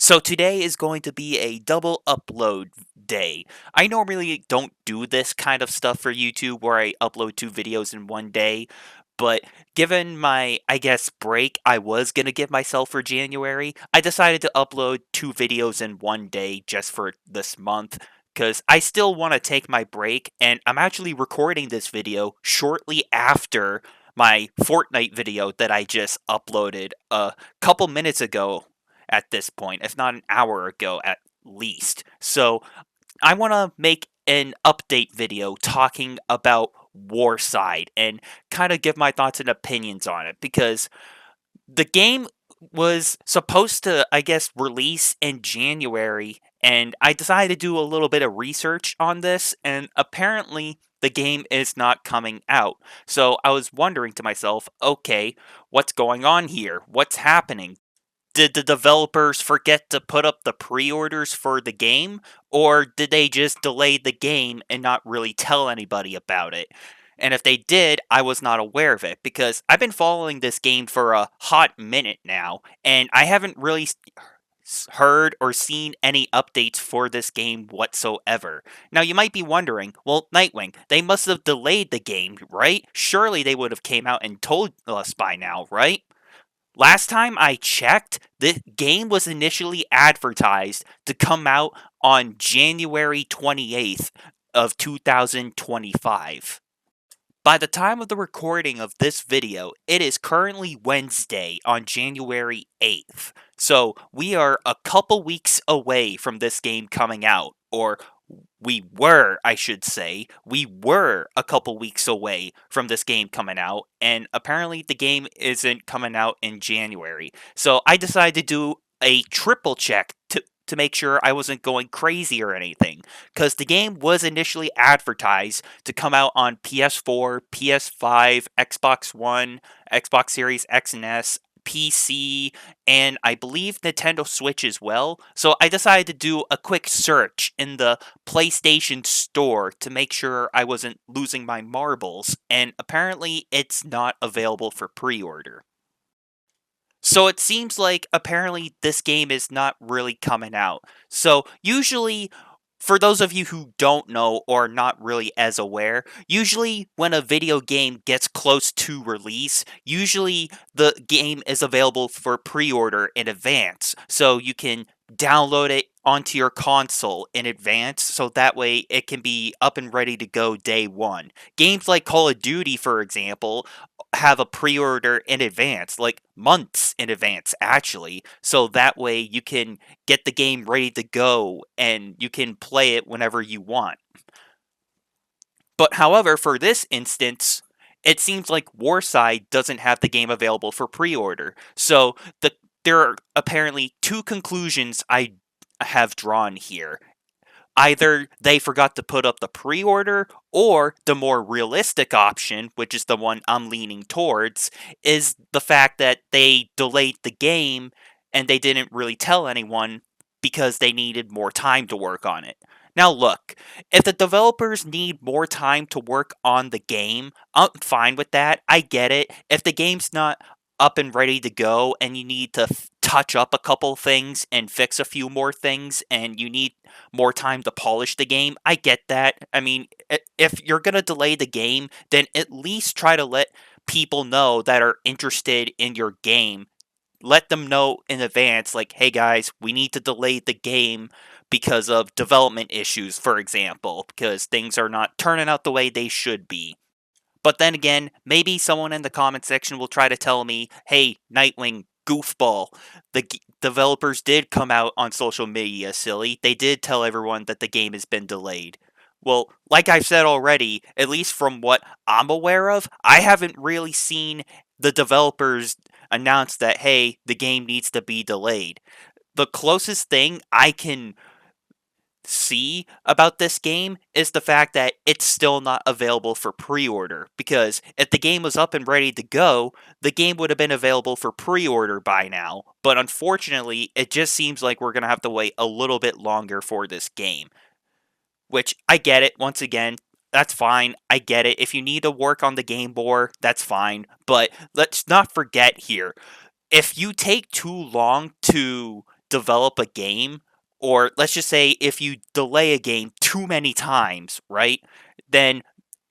So today is going to be a double upload day. I normally don't do this kind of stuff for YouTube where I upload two videos in one day, but given my, I guess, break I was going to give myself for January, I decided to upload two videos in one day just for this month because I still want to take my break, and I'm actually recording this video shortly after my Fortnite video that I just uploaded a couple minutes ago at this point, if not an hour ago at least. So I want to make an update video talking about Warside and kind of give my thoughts and opinions on it because the game was supposed to, I guess, release in January, and I decided to do a little bit of research on this, and apparently the game is not coming out. So I was wondering to myself, okay, what's going on here? What's happening? Did the developers forget to put up the pre-orders for the game, or did they just delay the game and not really tell anybody about it? And if they did, I was not aware of it because I've been following this game for a hot minute now, and I haven't really heard or seen any updates for this game whatsoever. Now you might be wondering, well, Nightwing, they must have delayed the game, right? Surely they would have came out and told us by now, right? Last time I checked, the game was initially advertised to come out on January 28th of 2025. By the time of the recording of this video, it is currently Wednesday on January 8th. So we are a couple weeks away from this game coming out, or I should say, we were a couple weeks away from this game coming out, and apparently the game isn't coming out in January. So I decided to do a triple check to make sure I wasn't going crazy or anything, because the game was initially advertised to come out on PS4, PS5, Xbox One, Xbox Series X and S, PC, and I believe Nintendo Switch as well. So I decided to do a quick search in the PlayStation Store to make sure I wasn't losing my marbles, and apparently it's not available for pre order. So it seems like apparently this game is not really coming out. So usually, for those of you who don't know or not really as aware, usually when a video game gets close to release, usually the game is available for pre-order in advance. So you can download it onto your console in advance so that way it can be up and ready to go day one. Games like Call of Duty, for example, have a pre-order in advance, like months in advance actually, so that way you can get the game ready to go and you can play it whenever you want. But however, for this instance, it seems like Warside doesn't have the game available for pre-order. So there are apparently two conclusions I have drawn here. Either they forgot to put up the pre-order, or the more realistic option, which is the one I'm leaning towards, is the fact that they delayed the game and they didn't really tell anyone because they needed more time to work on it. Now look, if the developers need more time to work on the game, I'm fine with that. I get it. If the game's not up and ready to go and you need to touch up a couple things and fix a few more things and you need more time to polish the game, I get that. I mean, if you're going to delay the game, then at least try to let people know that are interested in your game. Let them know in advance, like, hey guys, we need to delay the game because of development issues, for example, because things are not turning out the way they should be. But then again, maybe someone in the comment section will try to tell me, hey, Nightwing, goofball, the developers did come out on social media, silly. They did tell everyone that the game has been delayed. Well, like I've said already, at least from what I'm aware of, I haven't really seen the developers announce that, hey, the game needs to be delayed. The closest thing I can see about this game is the fact that it's still not available for pre-order, because if the game was up and ready to go, the game would have been available for pre-order by now. But unfortunately, it just seems like we're going to have to wait a little bit longer for this game, which I get it. Once again, that's fine. I get it. If you need to work on the game more, that's fine. But let's not forget here, if you take too long to develop a game, or let's just say if you delay a game too many times, right? Then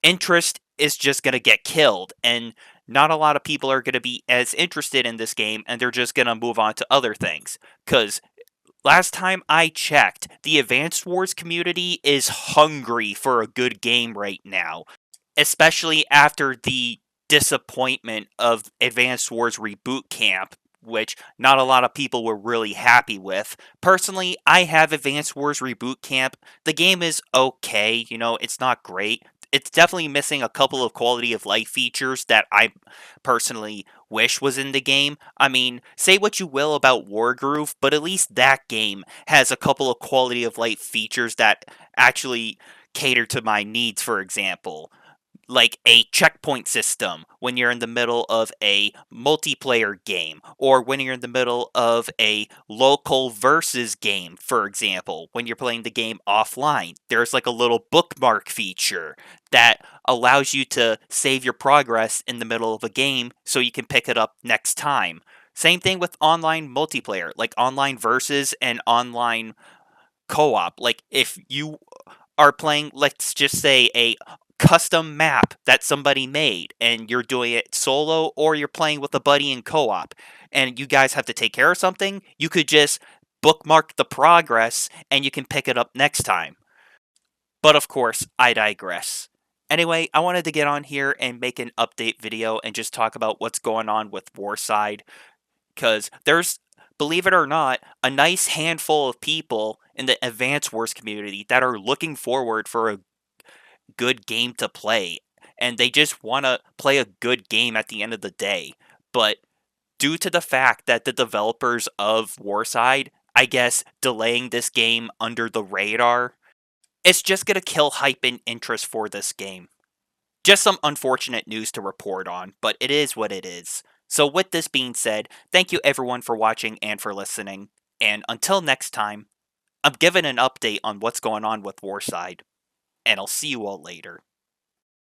interest is just going to get killed, and not a lot of people are going to be as interested in this game, and they're just going to move on to other things. Because last time I checked, the Advanced Wars community is hungry for a good game right now, especially after the disappointment of Advanced Wars Reboot Camp, which not a lot of people were really happy with. Personally, I have Advanced Wars Reboot Camp. The game is okay, it's not great. It's definitely missing a couple of quality of life features that I personally wish was in the game. I mean, say what you will about Wargroove, but at least that game has a couple of quality of life features that actually cater to my needs, for example, like a checkpoint system when you're in the middle of a multiplayer game, or when you're in the middle of a local versus game, for example, when you're playing the game offline. There's like a little bookmark feature that allows you to save your progress in the middle of a game so you can pick it up next time. Same thing with online multiplayer, like online versus and online co-op. Like if you are playing, let's just say, a custom map that somebody made and you're doing it solo, or you're playing with a buddy in co-op and you guys have to take care of something, you could just bookmark the progress and you can pick it up next time. But of course, I digress. Anyway, I wanted to get on here and make an update video and just talk about what's going on with Warside, because there's, believe it or not, a nice handful of people in the Advance Wars community that are looking forward for a good game to play, and they just want to play a good game at the end of the day. But due to the fact that the developers of Warside, I guess, delaying this game under the radar, it's just going to kill hype and interest for this game. Just some unfortunate news to report on, but it is what it is. So with this being said, thank you everyone for watching and for listening, and until next time, I'm giving an update on what's going on with Warside, and I'll see you all later.